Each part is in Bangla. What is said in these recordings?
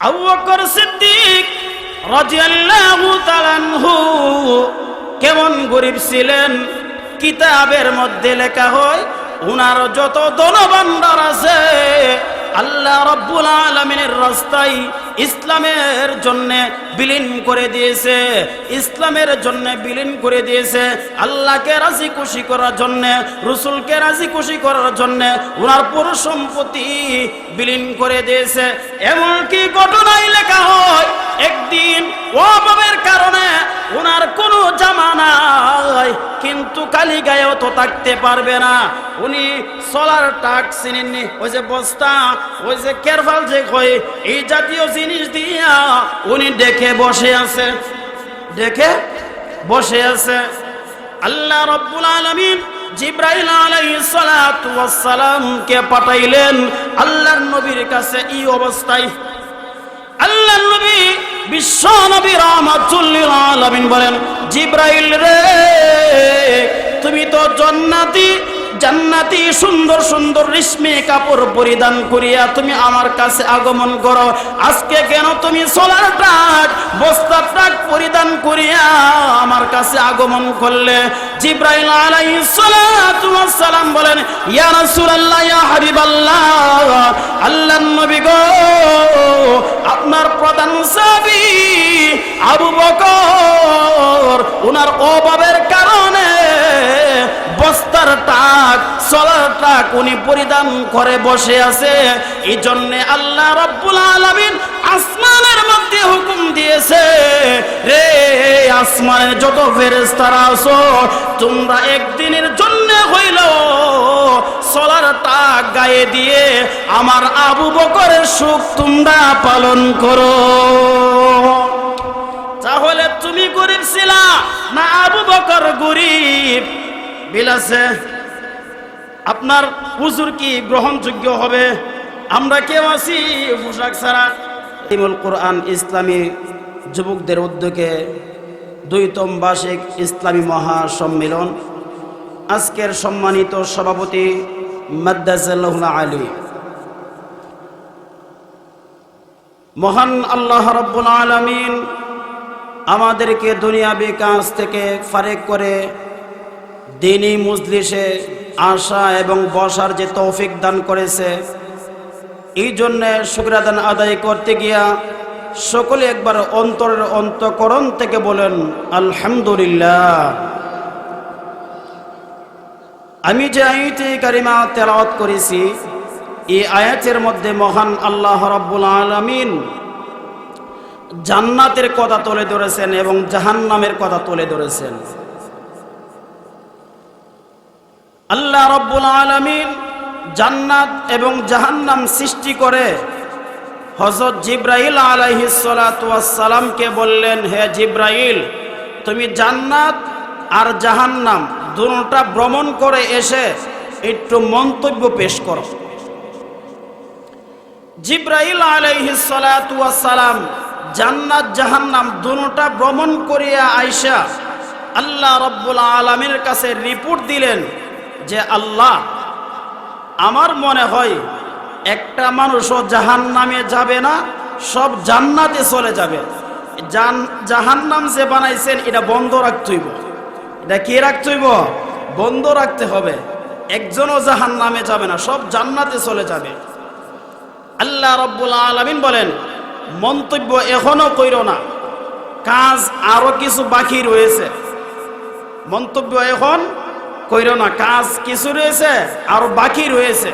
আবু বকর সিদ্দিক রাদিয়াল্লাহু তাআলা আনহু কেমন গরীব ছিলেন, কিতাবের মধ্যে লেখা হয় উনার যত ধনভাণ্ডার আছে আল্লাহ রাব্বুল আলামিনের রাস্তায় ইসলামের জন্য বিলীন করে দিয়েছে, ইসলামের জন্য বিলীন করে দিয়েছে। আল্লাহকে রাজি খুশি করার জন্য, রাসূলকে রাজি খুশি করার জন্য ওনার পুরো সম্পত্তি বিলীন করে দিয়েছে। এমনকি ঘটনায় লেখা হয় একদিন অভাবের কারণে ওনার কোনো জামা নাই, কিন্তু খালি গায়েও তো থাকতে পারবে না। উনি সোলার টাক চিনেননি, ওই যে বস্তা, ওই যে কেরফাল যে কয়, এই জাতীয় জিনিস দিয়া উনি দেখে বসে আছে, দেখে বসে আছে। আল্লাহ রাব্বুল আলামিন জিবরাইল আলাইহিস সালাতু ওয়াস সালাম কে পাঠাইলেন আল্লাহর নবীর কাছে এই অবস্থায়। আল্লাহর নবী বিশ্ব নবী রাহমাতুল লিল আলামিন বলেন, জিবরাইল রে, তুমি তো জান্নাতি সুন্দর সুন্দর রেশমি কাপড় পরিধান করিয়া তুমি আমার কাছে আগমন করো, আজকে কেন তুমি সোলার ট্রাক বস্তা ট্রাক পরিধান করিয়া আমার কাছে আগমন করলে? জিবরাইল আলাইহিস সালাতু ওয়াস সালাম বলেন, ইয়া রাসূলুল্লাহ, ইয়া হাবিবাল্লাহ, আল্লাহর নবী গো, আপনার প্রধান সাহাবী আবু বকর ওনার অভাবের কারণে বস্তার টাক, সোলার টাক উনি পরিধান করে বসে আছে। এই জন্যে আল্লাহ রাব্বুল আলামিন আসমানের মধ্যে হুকুম দিয়েছে, রে আসমানের যত ফেরেশতারা আছো, তোমরা একদিনের জন্য হইল সোলার টাক গায়ে দিয়ে আমার আবু বকরের সুখ তোমরা পালন করো। তাহলে তুমি গরিব ছিলা না আবু বকর গরিব? বিলাসে আপনার হুজুর কি গ্রহণযোগ্য হবে? আমরা কেউ আছি পোশাক ছাড়া? ইমুল কোরআন ইসলামী যুবকদের উদ্যোগে ২তম বার্ষিক ইসলামী মহাসম্মেলন। আজকের সম্মানিত সভাপতি মাদ্দাজাল্লাহুল আলী, মহান আল্লাহ রাব্বুল আলামিন আমাদেরকে দুনিয়াবি কাজ থেকে ফারেক করে দ্বীনি মজলিসে আসা এবং বসার যে তৌফিক দান করেছে, এই জন্যে শুকর আদায় করতে গিয়া সকলে একবার অন্তরের অন্তঃকরণ থেকে বলেন আলহামদুলিল্লাহ। আমি যে আয়াতে কারিমা তেলাওয়াত করেছি, এই আয়াতের মধ্যে মহান আল্লাহ রাব্বুল আলামিন জান্নাতের কথা তুলে ধরেছেন এবং জাহান্নামের কথা তুলে ধরেছেন। আল্লাহ রাব্বুল আলামিন জান্নাত এবং জাহান্নাম সৃষ্টি করে হযরত জিবরাইল আলাইহিস সালাতু ওয়াস সালামকে বললেন, হে জিবরাইল, তুমি জান্নাত আর জাহান্নাম দুটোটা ভ্রমণ করে এসে একটু মন্তব্য পেশ করো। জিবরাইল আলাইহিস সালাতু ওয়াস সালাম জান্নাত জাহান্নাম দুটোটা ভ্রমণ করিয়া আয়েশা আল্লাহ রাব্বুল আলামিনের কাছে রিপোর্ট দিলেন যে আল্লাহ, আমার মনে হয় একটা মানুষও জাহান্নামে যাবে না, সব জান্নাতে চলে যাবে। জাহান্নাম যে বানাইছেন এটা বন্ধ রাখতে হইব। এটা কি রাখতে হইব? বন্ধ রাখতে হবে। একজনও জাহান্নামে যাবে না, সব জান্নাতে চলে যাবে। আল্লাহ রাব্বুল আলামিন বলেন, মন্তব্য এখনো কইরো না, কাজ আরো কিছু বাকি রয়েছে। মন্তব্য এখন কইরো না, কাজ কিছু রয়েছে, আরো বাকি রয়েছে।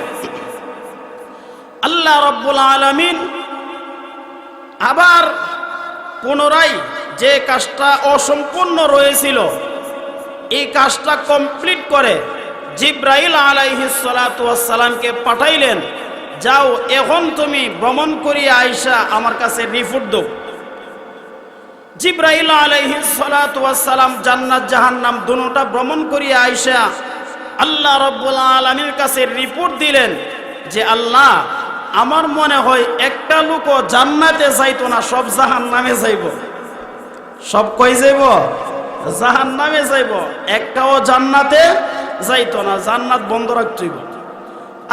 আল্লাহ রাব্বুল আলামিন আবার পুনরায় যে কাজটা অসম্পূর্ণ রয়েছিল এই কাজটা কমপ্লিট করে জিবরাইল আলাইহিস সালাতু ওয়াস সালামকে পাঠাইলেন, যাও এখন তুমি ভ্রমণ করিয়া আয়েশা আমার কাছে রিপোর্ট দাও। জিবরাইল আলাইহিস সালাতু ওয়াস সালাম জান্নাত জাহান্নাম দুটোটা ভ্রমণ করিয়া আয়েশা আল্লাহ রাব্বুল আলামিনের কাছে রিপোর্ট দিলেন যে আল্লাহ, আমার মনে হয় একটা লোকও জান্নাতে যাইতো না, সব জাহান্নামে যাইব। সব কই যাইব? জাহান্নামে যাইব, একটাও জান্নাতে যাইতো না, জান্নাত বন্ধ রাখতে হইব।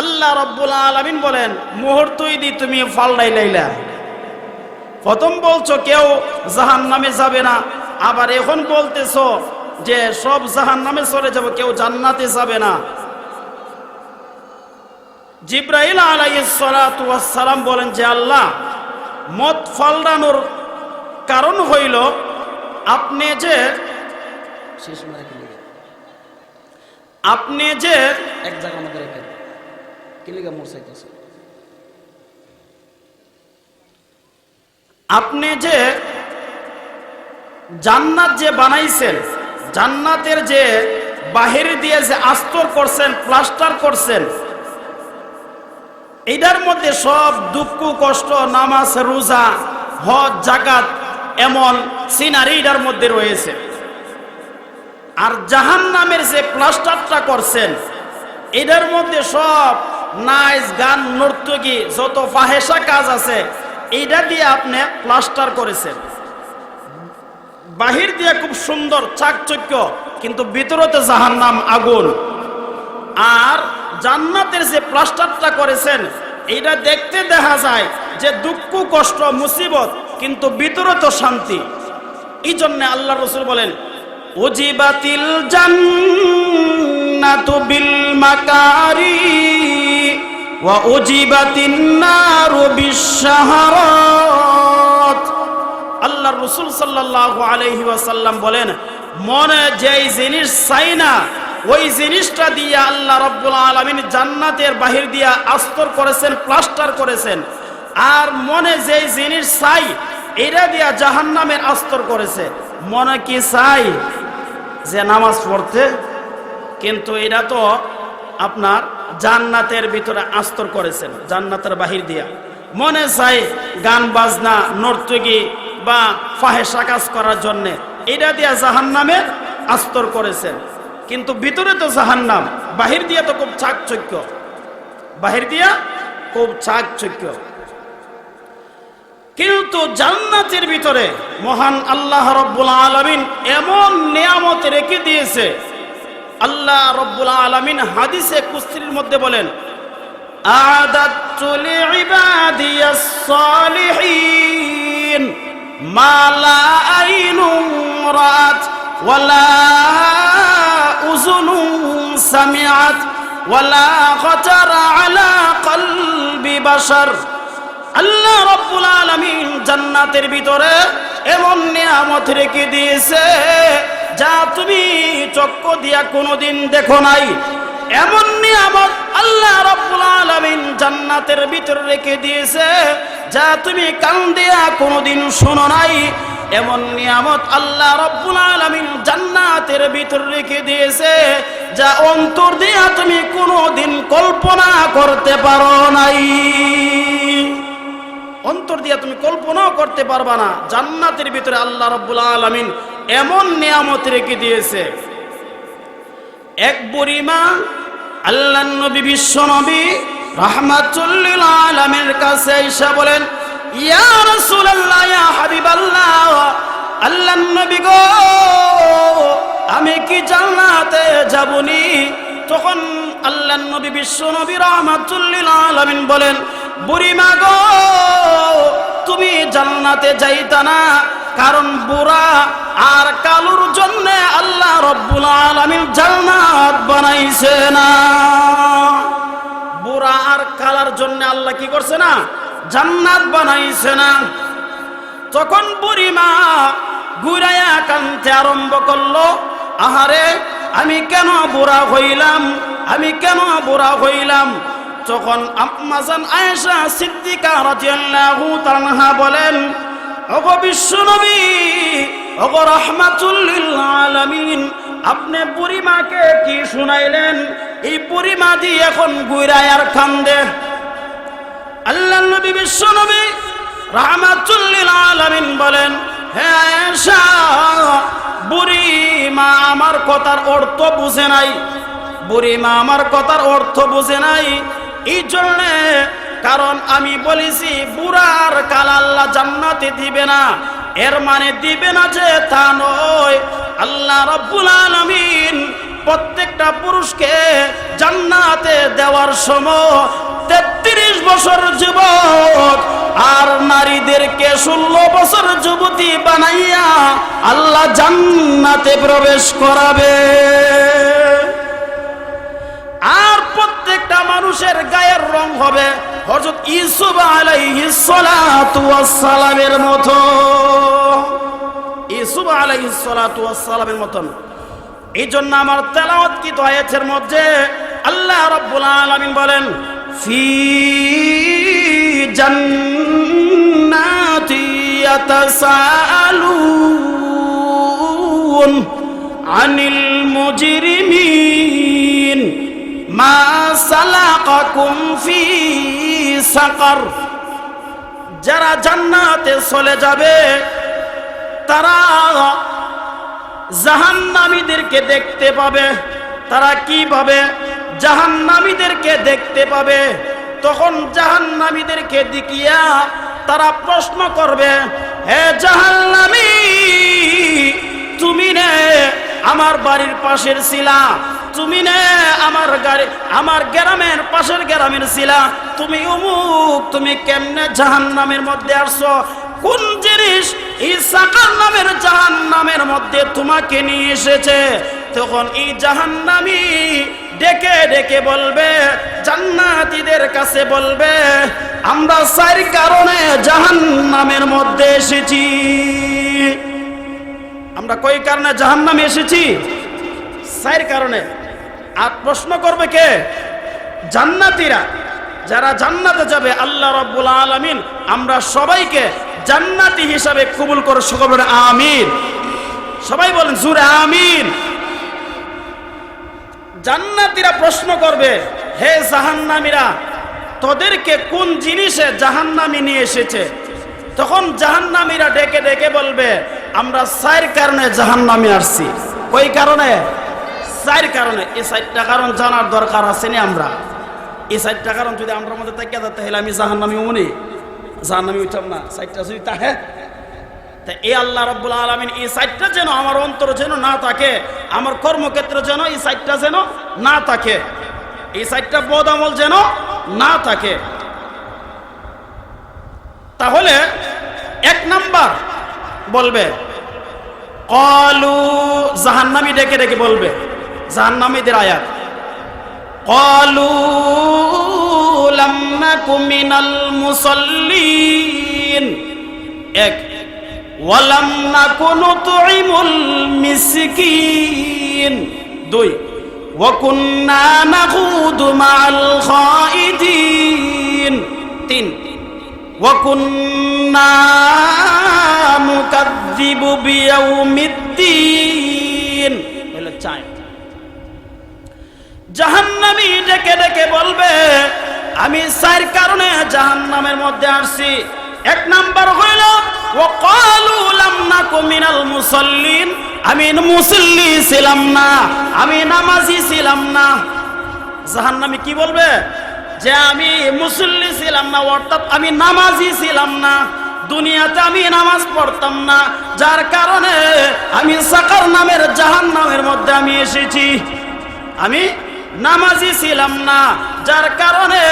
আল্লাহ রাব্বুল আলামিন বলেন, মুহূর্তই দি তুমি পাল্টাই লাইলা, প্রথম বলছো কেউ জাহান্নামে যাবে না, আবার এখন বলতেছো যে সব জাহান্নামে চলে যাবে, কেউ জান্নাতে যাবে না। জিব্রাইল আলাইহিস সালাতু ওয়াস সালাম বলেন যে আল্লাহ, মত ফলরানোর কারণ হইল আপনি যে এক জায়গা আমাদের আপনি যে জান্নাত যে বানাইছেন, জান্নাতের যে বাহির দিয়ে যে আস্তর করছেন, প্লাস্টার করছেন, এটার মধ্যে সব দুঃখ কষ্ট, নামাজ রোজা হজ জাকাত এমন সিনারি এটার মধ্যে রয়েছে। আর জাহান্নামের যে প্লাস্টারটা করছেন, এটার মধ্যে সব নাচ গান নর্তকী যত ফাহেসা কাজ আছে এইটা দিয়ে আপনি প্লাস্টার করেছেন। বাহির দিয়ে খুব সুন্দর চাকচক্য, কিন্তু ভিতরতে জাহান্নাম আগুন। আর জান্নাতের যে প্লাস্টারটা করেছেন, এইটা দেখতে দেখা যায় যে দুঃখ কষ্ট মুসিবত, কিন্তু ভিতরে তো শান্তি। এই জন্য আল্লাহ রাসূল বলেন, উজিবাতিল জান্নাতু বিল মাকারি ওয়া উজিবাতিন নারু বিশ-শাহারাত। আল্লাহর রাসূল সাল্লাল্লাহু আলাইহি ওয়াসাল্লাম বলেন, মনে যেই জিনিস চাই না ওই জিনিসটা দিয়ে আল্লাহ রাব্বুল আলামিন জান্নাতের বাহির দিয়া আস্তর করেছেন, প্লাস্টার করেছেন। আর মনে যেই জিনিস চাই এটা দিয়া জাহান্নামের আস্তর করেছে। মনে কি চাই যে নামাজ পড়তে, কিন্তু এটা তো আপনার জান্নাতের ভিতরে আস্তর করেছেন, জান্নাতের বাহির দিয়া। মনে চাই গান বাজনা নর্তকী বা ফাহেসা কাজ করার জন্যে, এটা দিয়া জাহান্নামের আস্তর করেছেন, কিন্তু ভিতরে তো জাহান্নাম। বাহির দিয়া তো খুব চাকচক্য, বাহির দিয়া খুব চাকচক্য। কিন্তু জান্নাতের ভিতরে মহান আল্লাহ রাব্বুল আলামিন এমন নিয়ামত রেখে দিয়েছে। আল্লাহ রাব্বুল আলামিন হাদিসে কুদসির মধ্যে বলেন, আ'দাতু লিইবাদিয়াস সালিহিন মা লা আইনুন রাআত ওয়ালা উযুনুন সামিআত ওয়ালা খাতারা আলা কলবি বাশার। আল্লাহ রাব্বুল আলামিন জান্নাতের ভিতরে এমন নিয়ামত রেখে দিয়েছে যা তুমি চক্ষু দিয়া কোনোদিন দেখো নাই। এমন নিয়ামত আল্লাহ রাব্বুল আলামিন জান্নাতের ভিতরে রেখে দিয়েছে যা তুমি কান দিয়া কোনোদিন শোনো নাই। এমন নিয়ামত আল্লাহ রাব্বুল আলামিন জান্নাতের ভিতরে রেখে দিয়েছে যা অন্তর দিয়া তুমি কোনোদিন কল্পনা করতে পারো নাই। অন্তর দিয়া তুমি কল্পনাও করতে পারবা না। জান্নাতের ভিতরে আল্লাহ রাব্বুল আলামিন এমন নিয়ামত রেখে দিয়েছে। এক বুড়িমা আল্লাহর নবী বিশ্ব নবী রাহমাতুল লিল আলামিনের কাছে আয়েশা বলেন, ইয়া রাসূলুল্লাহ, ইয়া হাবিবাল্লাহ, আল্লাহর নবী গো, আমি কি জান্নাতে যাবনি? তখন আল্লাহর নবী বিশ্ব নবী রাহমাতুল লিল আলামিন বলেন, বুড়িমা গো, তুমি জান্নাতে যাইতা না, কারণ বুড়া আর কালুর জন্য আল্লাহ রাব্বুল আলামিন জান্নাত বানাইছে না। বুড়া আর কালার জন্য আল্লাহ কি করছে না? জান্নাত বানাইছে না। তখন বুড়িমা ঘুরাইয়া কাঁদতে আরম্ভ করলো, আহারে আমি কেন বুড়া হইলাম, আমি কেন বুড়া হইলাম। তখন আম্মাজান আয়েশা সিদ্দিকা রাদিয়াল্লাহু তাআলা বলেন, ওগো বিশ্বনবী, ওগো রাহমাতুল লিল আলামিন, আপনি বুড়িমাকে কি শুনাইলেন? এই বুড়িমা দি এখন গুইরায় আর কান্দে। আল্লাহর নবী বিশ্বনবী রাহমাতুল লিল আলামিন বলেন, হে আয়েশা, বুড়িমা আমার কথার অর্থ বুঝে নাই, বুড়িমা আমার কথার অর্থ বুঝে নাই। এই জন্যে, কারণ আমি বলেছি বুড়ার কাল আল্লাহ জান্নাতে দিবে না, এর মানে দিবে না যে তা নয়। আল্লাহ রাব্বুল আলামিন প্রত্যেকটা পুরুষকে জান্নাতে দেওয়ার সময় 33 বছর যুবক আর নারীদেরকে 16 বছর যুবতী বানাইয়া আল্লাহ জান্নাতে প্রবেশ করাবে। আর প্রত্যেকটা মানুষের গায়ের রং হবে হযরত ইউসুফ আলাইহিস সালাতু ওয়াস সালামের মতো, ইউসুফ আলাইহিস সালাতু ওয়াস সালামের মতন। এই জন্য আমার তেলাওয়াতকৃত আয়াতের মধ্যে আল্লাহ রাব্বুল আলামিন বলেন, ফি জান্নাতি ইয়াতাসাআলুন আনিল মুজরিমিন মা সালাকাকুম ফি সাকার। যারা জান্নাতে চলে যাবে তারা জাহান্নামীদেরকে দেখতে পাবে। তারা কি পাবে? জাহান্নামীদেরকে দেখতে পাবে। তখন জাহান্নামীদেরকে দেখিয়া তারা প্রশ্ন করবে, হে জাহান্নামী, তুমি নে আমার বাড়ির পাশের ছিলা, তুমি নে আমার গ্রামের পাশের গ্রামের ছিলা, তুমি অমুক, তুমি কেমনে জাহান্নামের মধ্যে আসছো? কোন জিনিস এই সাকার নামের জাহান্নামের মধ্যে তোমাকে নিয়ে এসেছে? তখন এই জাহান্নামী ডেকে ডেকে বলবে, জান্নাতীদের কাছে বলবে, আমরা 4 কারণে জাহান্নামের মধ্যে এসেছি। আমরা কয় কারণে জাহান্নামে এসেছি? 4 কারণে। আর প্রশ্ন করবে কে? জান্নাতীরা। যারা জান্নাতে যাবে আল্লাহ রাব্বুল আলামিন আমরা সবাইকে জান্নাতি হিসাবে কবুল করে সকলে বলেন আমিন। সবাই বলেন জোরে আমিন। জান্নাতীরা প্রশ্ন করবে, হে জাহান্নামীরা, তোদেরকে কোন জিনিসে জাহান্নামী নিয়ে এসেছে? তখন জাহান্নামীরা ডেকে ডেকে বলবে, আমরা 4 কারণে জাহান্নামে আসছি। কই কারণে? 4 কারণে। এই 4টা কারণ জানার দরকার আছে না? আমরা এই 4টা কারণ যদি আমরা মধ্যে তাকিয়ে থাকতে তাহলে আমি জাহান্নামী হবনি, জাহান্নামী উঠতাম না। 4টা যদি তাহে তা এই আল্লাহ রাব্বুল আলামিন এই 4টা যেন আমার অন্তর যেন না থাকে, আমার কর্মক্ষেত্রে যেন এই 4টা যেন না থাকে, এই 4টা বদ আমল যেন না থাকে। তাহলে 1 নাম্বার বলবে, ক্বালু, জাহান্নামী ডেকে ডেকে বলবে, জাহান্নামীদের আয়াত, ক্বালু লাম নাকু মিনাল মুসাল্লিন। 1 ওয়ালাম নাকু নুতঈমুল মিসকিন। 2 ওয়া কুন্না নাখুদু মাআল খাইদিন। 3 ওয়া কুন্না নুকাযযিবু বিয়াউমিদ্দিন। বলে 4। জাহান্নামী ডেকে ডেকে বলবে, আমি 4 কারণে জাহান্নামের মধ্যে আসছি। 1 নাম্বার হইল ওয়াকালু লাম নাকু মিনাল মুসাল্লিন, আমি মুসল্লি ছিলাম না, আমি নামাজি ছিলাম না। জাহান্নামী কি বলবে? যে আমি মুসল্লি ছিলাম না, অর্থাৎ আমি নামাজি ছিলাম না, দুনিয়াতে আমি নামাজ পড়তাম না, যার কারণে আমি সাকার নামের জাহান্নামের মধ্যে আমি এসেছি। আমি নামাজি ছিলাম না, যার কারণে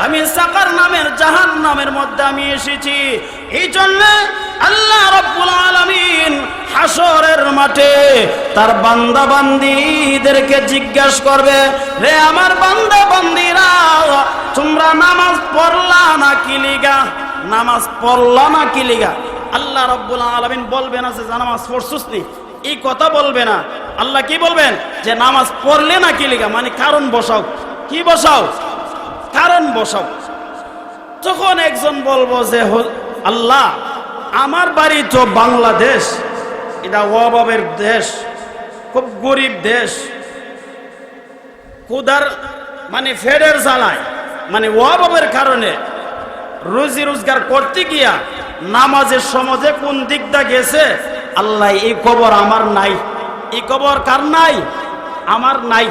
আমি সাকার নামের জাহান্নামের মধ্যে আমি এসেছি। এই জন্য আল্লাহ রাব্বুল আলামিন হাসরের মাঠে তার বান্দা বান্দীদেরকে জিজ্ঞাসা করবে, রে আমার বান্দা বান্দীরা, তোমরা নামাজ পড়লা না কি লিগা? নামাজ পড়লা না কি লিগা? আল্লাহ রাব্বুল আলামিন বলবে না যে নামাজ পড়ছস নি, এই কথা বলবে না। আল্লাহ কি বলবেন? যে নামাজ পড়লে না কি লিগা, মানে কারণ বসাও। কি বসাও? কারণ বসাও। তখন একজন বলবো যে আল্লাহ, আমার বাড়ি তো বাংলাদেশ, এটা অভাবের দেশ, খুব গরিব দেশ, ক্ষুধার মানে ফেডের জ্বালায়, মানে অভাবের কারণে রুজি রোজগার করতে গিয়া নামাজের সমাজে কোন দিকটা গেছে, আল্লাহ এই খবর আমার নাই। এই খবর কার নাই? আমার নাই।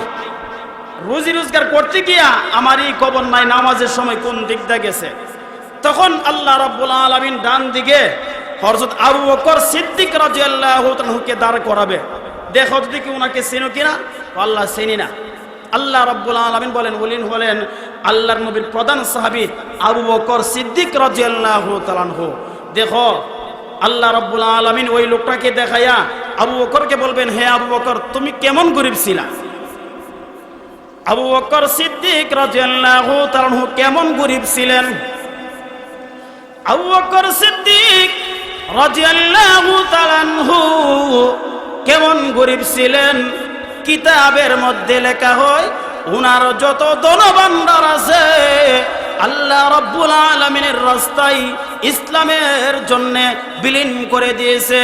রুজি রোজগার করতে গিয়া আমার এই খবর নাই নামাজের সময় কোন দিকটা গেছে। তখন আল্লাহ রাব্বুল আলামিন ডান দিকে হযরত আবু বকর সিদ্দিক রাদিয়াল্লাহু তাআলাকে দাঁড় করাবে, দেখো যদি কি ওনাকে চেনো কিনা। আল্লাহ চিনি না। আল্লাহ রাব্বুল আলামিন বলেন আল্লাহর নবীর প্রধান সাহাবী আবু বকর সিদ্দিক রাদিয়াল্লাহু তাআলা আনহু। দেখো আল্লাহ রাব্বুল আলামিন ওই লোকটাকে দেখাইয়া আবু বকরকে বলবেন, হে আবু বকর তুমি কেমন গরিব ছিলা? আবু বকর সিদ্দিক রাদিয়াল্লাহু তাআলা আনহু কেমন গরিব ছিলেন? আবু বকর সিদ্দিক রাদিয়াল্লাহু তাআলা আনহু কেমন গরিব ছিলেন? কিতাবের মধ্যে লেখা হয় উনার যত ধনভাণ্ডার আছে আল্লাহ রাব্বুল আলামিনের রাস্তায় ইসলামের জন্য বিলীন করে দিয়েছে,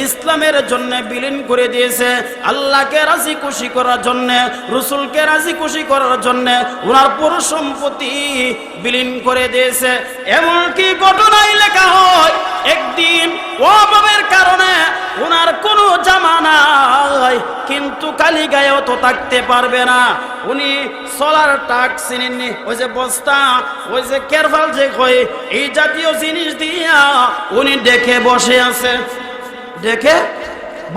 ইসলামের জন্য বিলীন করে দিয়েছে। আল্লাহকে রাজি খুশি করার জন্য, রাসূলকে রাজি খুশি করার জন্য ওনার পুরো সম্পত্তি বিলীন করে দিয়েছে। এমনকি ঘটনায় লেখা হয় একদিন অভাবের কারণে ওনার কোনো জামা নাই, কিন্তু খালি গায়েও তো থাকতে পারবে না। উনি সোলার টাক চিনেননি, ওই যে বস্তা, ওই যে কেরফাল যে কয়, এই জাতীয় জিনিস দিয়া উনি দেখে বসে আছে, দেখে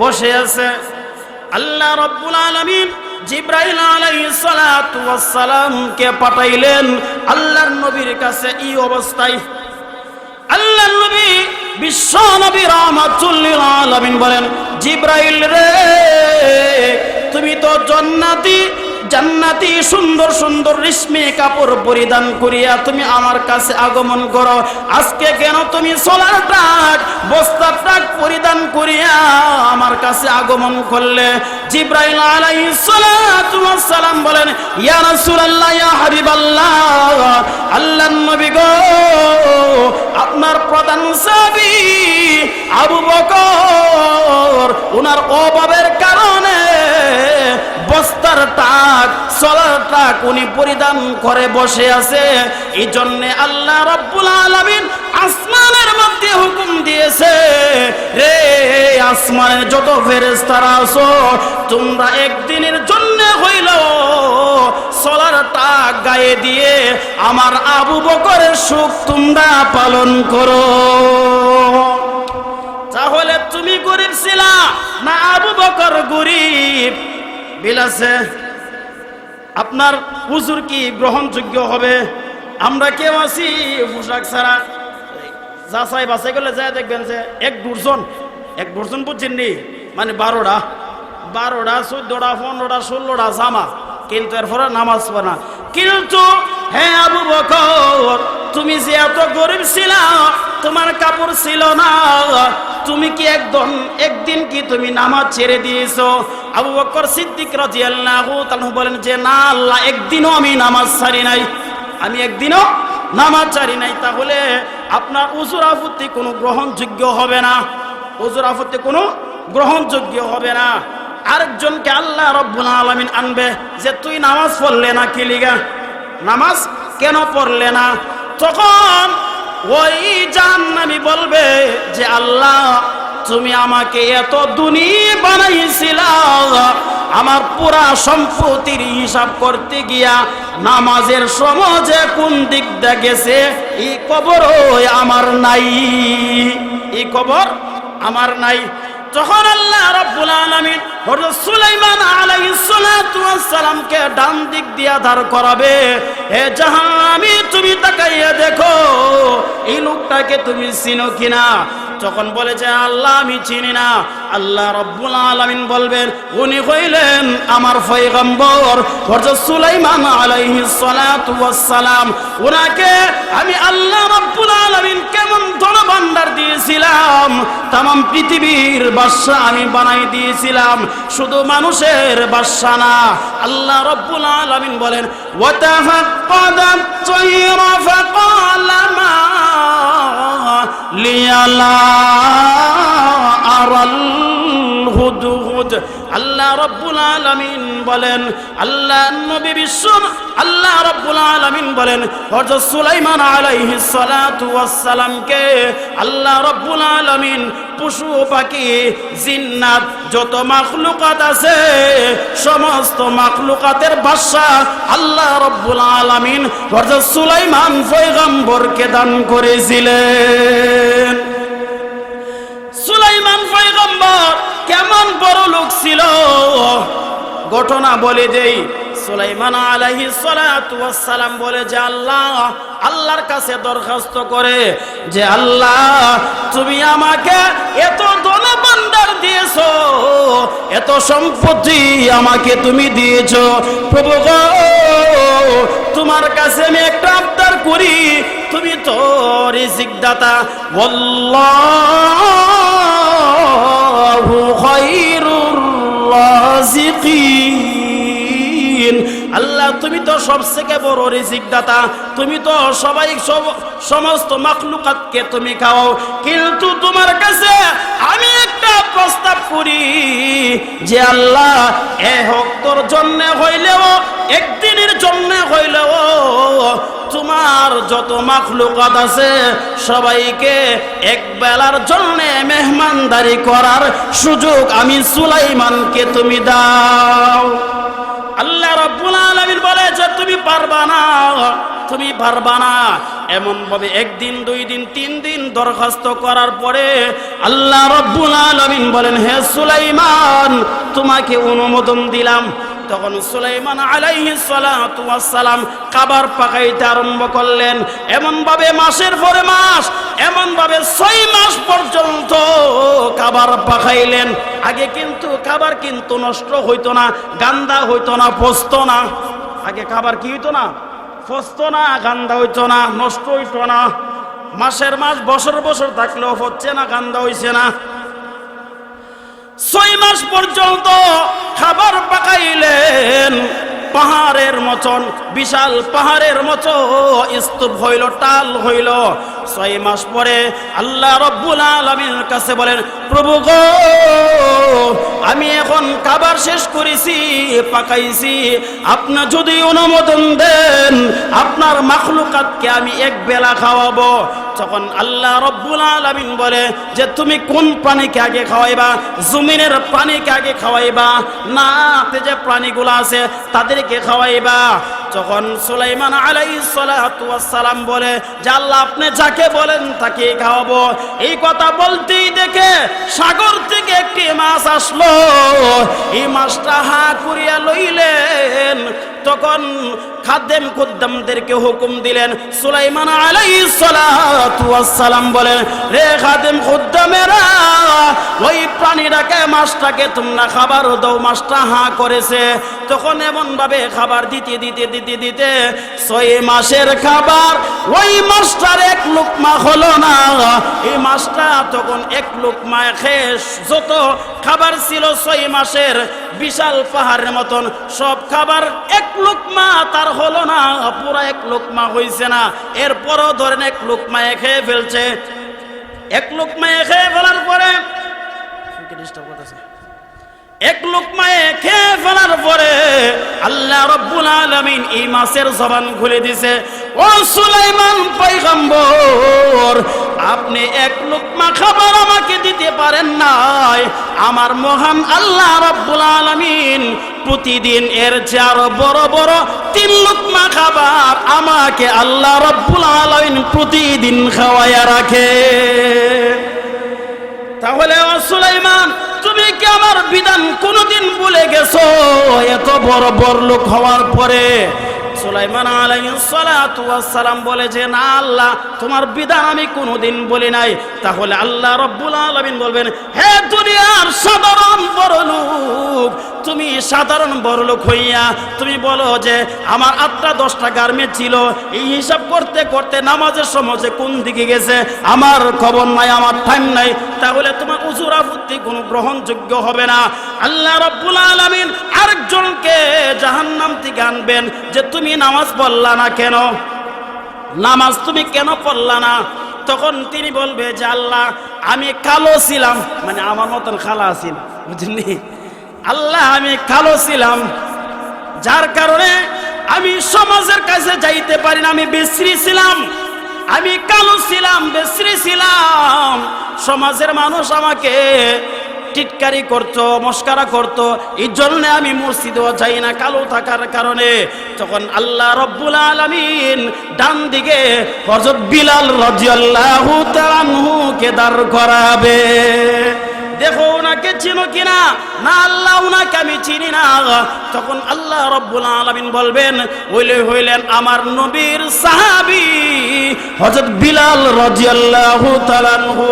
বসে আছে। আল্লাহ রাব্বুল আলামিন জিবরাইল আলাইহিস সালাতু ওয়াস সালামকে পাঠাইলেন আল্লাহর নবীর কাছে এই অবস্থায়। আল্লাহর নবী বিশ্ব নবী রাহমাতুল লিল আলামিন বলেন, জিবরাইল রে তুমি তো জান্নাতি জান্নাতি সুন্দর সুন্দর রেশমি কাপড় পরিধান করিয়া তুমি আমার কাছে আগমন করো, আজকে কেন তুমি সোলার ট্রাক বস্তা ট্রাক পরিধান করিয়া আমার কাছে আগমন করলে? জিবরাইল আলাইহিস সালাতু ওয়াস সালাম বলেন, ইয়া রাসূলুল্লাহ, ইয়া হাবিবাল্লাহ, আল্লাহর নবী গো, আপনার প্রধান সাহাবী আবু বকর ওনার অভাবের কারণে বস্তার টাক সোলার টাক উনি পরিধান করে বসে আছে। এই জন্য আল্লাহ রাব্বুল আলামিন আসমানের মধ্যে হুকুম দিয়েছে, রে আসমানের যত ফেরেশতারা আছো তোমরা একদিনের জন্য হইল সোলার টাক গায়ে দিয়ে আমার আবু বকরের সুখ তোমরা পালন করো। তাহলে তুমি গরিব ছিলা না আবু বকর গরিব? বিলাসে আপনার হুজুর কি গ্রহণযোগ্য হবে? আমরা কেউ আছি পোশাক ছাড়া, যাচাই বাছাই করলে যায় দেখবেন যে এক ডর্জন বুঝছেননি, মানে 12টা 14টা 15টা 16টা জামা, কিন্তু এরপরে নামাজ পড়ে না। কিন্তু হ্যাঁ আবু বকর তুমি যে এত গরিব ছিলা, তোমার কাপড় ছিল না, তুমি কি একদিন কি তুমি নামাজ ছেড়ে দিয়েছো? আবু বকর সিদ্দিক রাদিয়াল্লাহু তাআলা বলেন যে না আল্লাহ, একদিনও আমি নামাজ ছাড়ি নাই, আমি একদিনও নামাজ ছাড়ি নাই। তাহলে আপনার উজুর আপত্তি কোনো গ্রহণযোগ্য হবে না, উজুর আপত্তি কোনো গ্রহণযোগ্য হবে না। আরেকজনকে আল্লাহ রাব্বুল আলামিন আনবে যে তুই নামাজ পড়লে না, কি লিগা নামাজ কেন পড়লে না? তখন ওই জাহান্নামী বলবে যে আল্লাহ তুমি আমাকে এত ধনী বানাইছিলা, আমার পুরা সম্পত্তির হিসাব করতে গিয়া নামাজের সময় যে কোন দিক দিয়ে গেছে এই কবর আমার নাই, এই কবর আমার নাই। তখন আল্লাহ রাব্বুল আলামিন হযরত সুলাইমান আলাইহিস সালাতু ওয়াস সালামকে ডান দিক দিয়া দাঁড় করাবে, হে জাহান্নামী তুমি তাকাইয়া দেখো এই লোকটাকে তুমি চিনো কিনা? তখন বলে যে আল্লাহ আমি চিনি না। আল্লাহ রাব্বুল আলামিন বলবেন উনি হইলেন আমার পয়গম্বর হযরত সুলাইমান আলাইহিস সালাতু ওয়াস সালাম। ওনাকে আমি আল্লাহ রাব্বুল আলামিন কেমন ধনভাণ্ডার দিয়েছিলাম, तमाम পৃথিবীর বাদশা আমি বানাই দিয়েছিলাম, শুধু মানুষের বাদশা না। আল্লাহ রাব্বুল আলামিন বলেন ওয়া তাফাক্কাদাত তায়রা ফাকালা মা লিয়ালা আরাল হুদহুদ। আল্লাহ রাব্বুল আলামিন বলেন, আল্লাহ নবী বিশ্ব আল্লাহ রাব্বুল আলামিন বলেন হযরত সুলাইমান আলাইহিস সালাতু ওয়াস সালামকে আল্লাহ রাব্বুল আলামিন পশু পাখি জিন্নাত যত মাখলুকাত আছে সমস্ত মাখলুকাতের বাদশা আল্লাহ রাব্বুল আলামিন হযরত সুলাইমান পয়গম্বরকে দান করেছিলেন। সুলাইমান পয়গম্বর কেমন বড় লোক ছিল ঘটনা বলে দেই। সুলাইমান আলাইহিস সালাতু ওয়াস সালাম বলে যে আল্লাহর কাছে দরখাস্ত করে যে আল্লাহ তুমি আমাকে এত ধনভাণ্ডার দিয়েছো, এত সম্পত্তি আমাকে তুমি দিয়েছো, প্রভু গো তোমার কাছে আমি একটা আবদার করি, তুমি তো রিজিক দাতা, আল্লাহু খায়রুর রাজিকিন, আল্লাহ তুমি তো সবথেকে বড় রিজিক দাতা, তুমি তো সমস্ত মাখলুকাতকে তুমি খাও, কিন্তু তোমার কাছে আমি একটা প্রস্তাব করি যে আল্লাহ তোর জন্য হইলেও, একদিনের জন্য হইলেও তোমার যত মাখলুকাত আছে সবাইকে এক বেলার জন্য মেহমানদারি করার সুযোগ আমি সুলাইমানকে তুমি দাও। আল্লাহ রাব্বুল আলামিন বলে যে তুমি পারবা না, তুমি পারবা না। এমন ভাবে একদিন, 2 দিন, 3 দিন দরখাস্ত করার পরে আল্লাহ রাব্বুল আলামিন বলেন, হে সুলাইমান তোমাকে অনুমোদন দিলাম। তখন সুলাইমান আলাইহিস সালাতু ওয়াস সালাম খাবার পাকাইতে আরম্ভ করলেন। এমন ভাবে মাসের পরে মাস, এমন ভাবে 6 মাস পর্যন্ত খাবার পাকাইলেন। আগে কিন্তু খাবার কিন্তু নষ্ট হইতো না, গান্দা হইতো না, পচতো না। আগে খাবার কি হইতো না, পচতো না, গান্দা হইতো না, নষ্ট হইতো না। মাসের মাস, বছর বছর থাকলেও হচ্ছে না, গান্দা হইছে না। 6 মাস পর্যন্ত খাবার পাকাইলেন। পাহাড়ের মতন, বিশাল পাহাড়ের মতো স্তূপ হইল, টাল হইল। 6 মাস পরে আল্লাহ রাব্বুল আলামিনের কাছে বলেন, প্রভু গো আমি এখন খাবার শেষ করেছি, পাকাইছি, আপনি যদি অনুমোদন দেন আপনার মাখলুকাতকে আমি এক বেলা খাওয়াবো। তখন আল্লাহ রাব্বুল আলামিন বলে যে তুমি কোন প্রাণীকে আগে খাওয়াইবা, জমিনের প্রাণীকে আগে খাওয়াইবা না যে প্রাণীগুলো আছে তাদেরকে খাওয়াইবা? তখন সুলাইমান আলাইহিস সালাতু ওয়াস সালাম বলে যে আল্লাহ আপনি যাকে বলেন তাকে খাওয়াবো। এই কথা বলতেই দেখে সাগর থেকে একটি মাছ আসলো। এই মাছটা হা করিয়া লইলেন। তখন খাদেম খুদ্দামদেরকে হুকুম দিলেন। সুলাইমান আলাইহিস সালাতু ওয়াস সালাম বলেন, রে খাদেম খুদ্দামেরা, ওই প্রাণীটাকে, মাছটাকে তোমরা খাবার দাও, মাছটা হা করেছে। তখন এমন ভাবে খাবার দিতে দিতে দিতে দিতে 6 মাসের খাবার ওই মাছটার এক লুকমা হলো না। এই মাছটা তখন এক লুকমা খেয়ে যত খাবার ছিল 6 মাসের বিশাল পাহাড়ের মতন সব খাবার এক লুকমা তার হলো না, পুরা এক লুকমা হইছে না। এরপরও ধরেন এক লুকমা খেয়ে ফেলছে। এক লুকমা খেয়ে ফেলার পরে এক লুকমায় খেয়ে ফেলার পরে আল্লাহ রাব্বুল আলামিন এই মাছের জবান খুলে দিয়েছে। ও সুলাইমান পয়গম্বর, আপনি এক লুকমা খাবার আমাকে দিতে পারেন নাই, আমার মহান আল্লাহ রাব্বুল আলামিন প্রতিদিন এর চেয়ে আরো বড় বড় 3 লুকমা খাবার আমাকে আল্লাহ রাব্বুল আলামিন প্রতিদিন খাওয়ায়া রাখে। তাহলে ও সুলাইমান, তুমি কি আমার বিধান কোনদিন ভুলে গেছো? এত বড় বড় লোক হওয়ার পরে সুলাইমান আলাইহিস সালাতু ওয়াস সালাম বলে যে না আল্লাহ, তোমার বিধান আমি কোনোদিন বলি নাই। তাহলে আল্লাহ রাব্বুল আলামিন বলবেন, হে দুনিয়ার সাধারণ বড় লোক, তুমি সাধারণ বড় লোক হইয়া তুমি বলো যে আমার 8টা 10টা গার্মেন্ট ছিল, এই হিসাব করতে করতে নামাজের সময় যে কোন দিকে গেছে আমার খবর নাই, আমার টাইম নাই। তাহলে তোমার উজুর আপত্তি কোনো গ্রহণযোগ্য হবে না। আল্লাহ রাব্বুল আলামিন আরেকজনকে জাহান্নাম থেকে আনবেন যে তুমি নামাজ পড়লা না কেন, নামাজ তুমি কেন পড়লা না? তখন তিনি বলবে যে আল্লাহ আমি কালো ছিলাম, মানে আমার মতন খালা আছেন, বুঝলি আল্লাহ, আমি কালো ছিলাম, যার কারণে আমি সমাজের কাছে যাইতে পারি না, আমি বিশ্রী ছিলাম, আমি কালো ছিলাম, বিশ্রী ছিলাম। সমাজের মানুষ আমাকে টিটকারি করতো, মস্কারা করতো, এই জন্য আমি মসজিদেও যাই না কালো থাকার কারণে। তখন আল্লাহ রাব্বুল আলামিন ডান দিকে হযরত বিলাল রাদিয়াল্লাহু তাআলা আনহুকে দাঁড় করাবে। দেখো ওনাকে চিনো কিনা, না আল্লাহ ওনাকে আমি চিনি না। তখন আল্লাহ রাব্বুল আলামিন বলবেন হইলেন আমার নবীর সাহাবী হযরত বিলাল রাদিয়াল্লাহু তাআলা আনহু।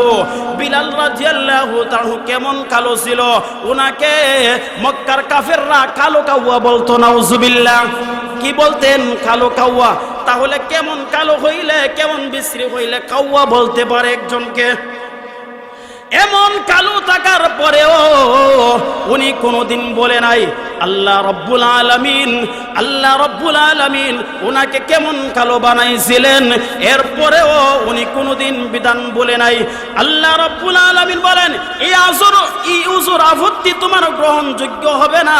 বিলাল রাদিয়াল্লাহু তাআলা কেমন কালো ছিল, ওনাকে মক্কার কাফেররা কালো কাউয়া বলতো, নাউজুবিল্লাহ। কি বলতেন? কালো কাউয়া। তাহলে কেমন কালো হইলে, কেমন বিশ্রী হইলে কাউয়া বলতে পারে একজনকে? এমন কালো থাকার পরেও উনি কোনোদিন বলে নাই আল্লাহ রব্বুল আলামিন ওনাকে কেমন কালো বানাইছিলেন, এরপরেও উনি কোনোদিন বিধান বলে নাই। আল্লাহ রব্বুল আলামিন বলেন এই উযর আপত্তি তোমার গ্রহণযোগ্য হবে না।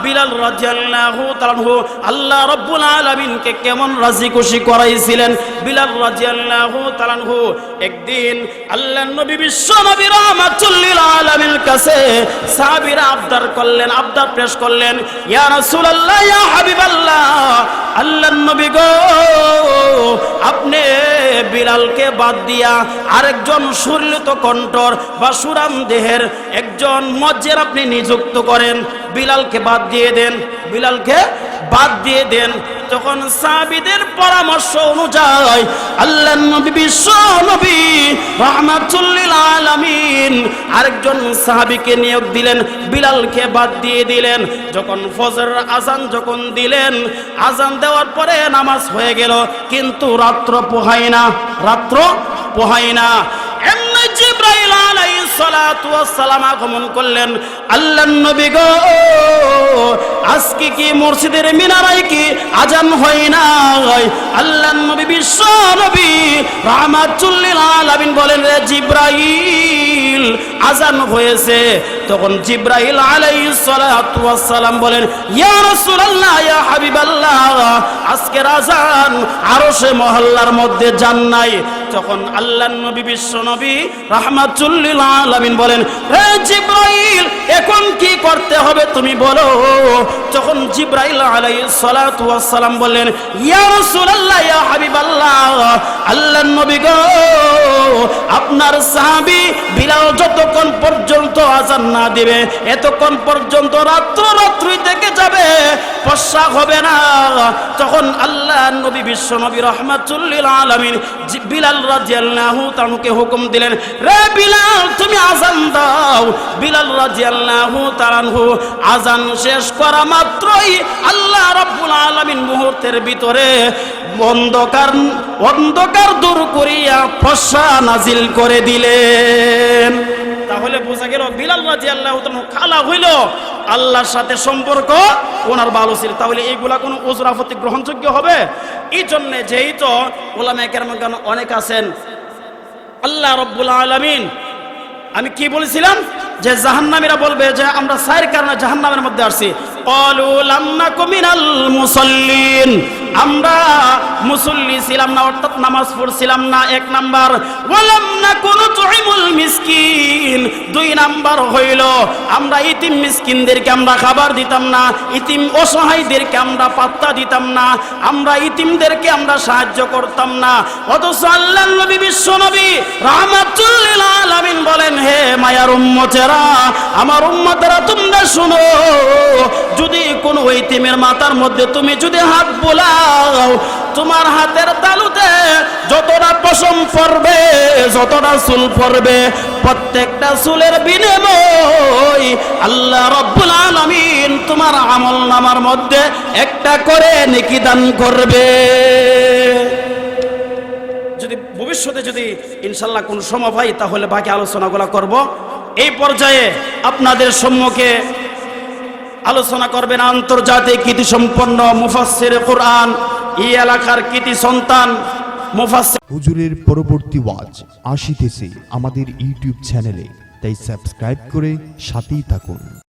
বিলাল রাদিয়াল্লাহু তাআলা আনহু আল্লাহ রব্বুল আলামিনকে কেমন রাজি খুশি করাইছিলেন। বিলাল রাদিয়াল্লাহু তাআলা আনহু একদিন আল্লাহর নবী বিশ্ব নবী রাহমাতুল লিল আলামিনের কাছে সাহাবীরা আবদার পেশ করলেন, ইয়া রাসূলুল্লাহ, ইয়া হাবিবাল্লাহ, আল্লাহর নবী গো, আপনি বিলালকে বাদ দিয়া আরেকজন সুরলিত কণ্ঠর বা সুরাম দেহের একজন মুয়াজ্জিন আপনি নিযুক্ত করেন, বিলালকে বাদ দিয়ে দেন। তখন সাহাবীদের পরামর্শ অনুযায়ী আল্লাহর নবী বিশ্ব নবী রাহমাতুল লিল আলামিন আরেকজন সাহাবীকে নিয়োগ দিলেন, বিলালকে বাদ দিয়ে দিলেন। যখন ফজরের আযান দিলেন, আযান দেওয়ার পরে নামাজ হয়ে গেল, কিন্তু রাত্র পোহায় না। এমনি জিবরাইল আলাইহিস সালাতু ওয়াস সালাম আগমন করলেন, আল্লাহর নবী গো, আজকে কি মসজিদের মিনারায় কি আযান হয় না? আল্লাহর নবী বিশ্ব নবী রাহমাতুল লিল আলামিন বলেন, রে জিবরাইল, আযান হয়েছে। তখন জিবরাইল আলাইহিস সালাতু ওয়াস সালাম বলেন, ইয়া রাসূলুল্লাহ, ইয়া হাবিবাল্লাহ, আজকের আযান আরশে মহল্লার মধ্যে যান নাই। তখন আল্লাহর নবী বিশ্ব নবী রাহমাতুল লিল আলামিন বলেন, হে জিবরাইল, এখন কি করতে হবে তুমি বলো। তখন জিবরাইল আলাইহিস সালাতু ওয়াস সালাম বললেন, ইয়া রাসূলুল্লাহ, ইয়া হাবিবাল্লাহ, আল্লাহর নবী গো, আপনার সাহাবী বিলাল যতক্ষণ পর্যন্ত আযান না দিবে, এতক্ষণ পর্যন্ত রাত্রি থেকে যাবে, প্রস্রাব হবে না। তখন আল্লাহর নবী বিশ্ব নবী রাহমাতুল লিল আলামিন বিলাল রাদিয়াল্লাহু তাআলাকে হুকুম দিলেন, রে বিলাল, তুমি আযান দাও। বিলাল রাদিয়াল্লাহু তাআলা আযান শেষ করা মাত্রই আল্লাহ রাব্বুল আলামিন মুহূর্তের ভিতরে অন্ধকার দূর করিয়া ফর্সা নাজিল করে দিলেন। তাহলে বোঝা গেল বিলাল রাদিয়াল্লাহু তাআলা খালা হইল, আল্লাহর সাথে সম্পর্ক ওনার ভালো ছিল। তাহলে এইগুলা কোনো উযর আপত্তি গ্রহণযোগ্য হবে? এই জন্য যেহেতু উলামায়ে কেরাম অনেক আছেন, আল্লাহ রাব্বুল আলামিন, আমি কি বলেছিলাম যে জাহান্নামীরা বলবে যে আমরা চার কারণে জাহান্নামের মধ্যে আসছি। ক্বালু লাম নাকু মিনাল মুসাল্লিন, আমরা মুসল্লি ছিলাম না, অর্থাৎ নামাজ পড়ছিলাম না, এক নাম্বার। ওয়ালাম নাকু নুতঈমুল মিসকিন, দুই নাম্বার হইল আমরা ইতিম মিসকিনদেরকে আমরা খাবার দিতাম না, ইতিম অসহায়দেরকে আমরা পাত্তা দিতাম না, আমরা ইতিমদেরকে আমরা সাহায্য করতাম না। অথচ আল্লাহর নবী বিশ্ব নবী রাহমাতুল লিল আলামিন বলেন, হে মায়ার উম্মতেরা, আমার উম্মতেরা, তোমরা শুনো, যদি কোন ইতিমের মাথার মধ্যে তুমি যদি হাত বোলাও, তোমার হাতের তালুতে যতটা পশম পড়বে, যতটা চুল পড়বে, প্রত্যেকটা চুলের বিনিময় আল্লাহ রাব্বুল আলামিন তোমার আমলনামার মধ্যে একটা করে নেকি দান করবে। যদি ভবিষ্যতে যদি ইনশাআল্লাহ কোন সময় পাই, তাহলে বাকি আলোচনাগুলো করব। এই পর্যায়ে আপনাদের সম্মুখে আলোচনা করবেন আন্তর্জাতিক কৃতি সম্পন্ন মুফাসসিরে কুরআন, এই এলাকার কৃতি সন্তান মুফাসসির। হুজুরের পরবর্তী ওয়াজ আসিতেছে আমাদের ইউটিউব চ্যানেলে, তাই সাবস্ক্রাইব করে সাথেই থাকুন।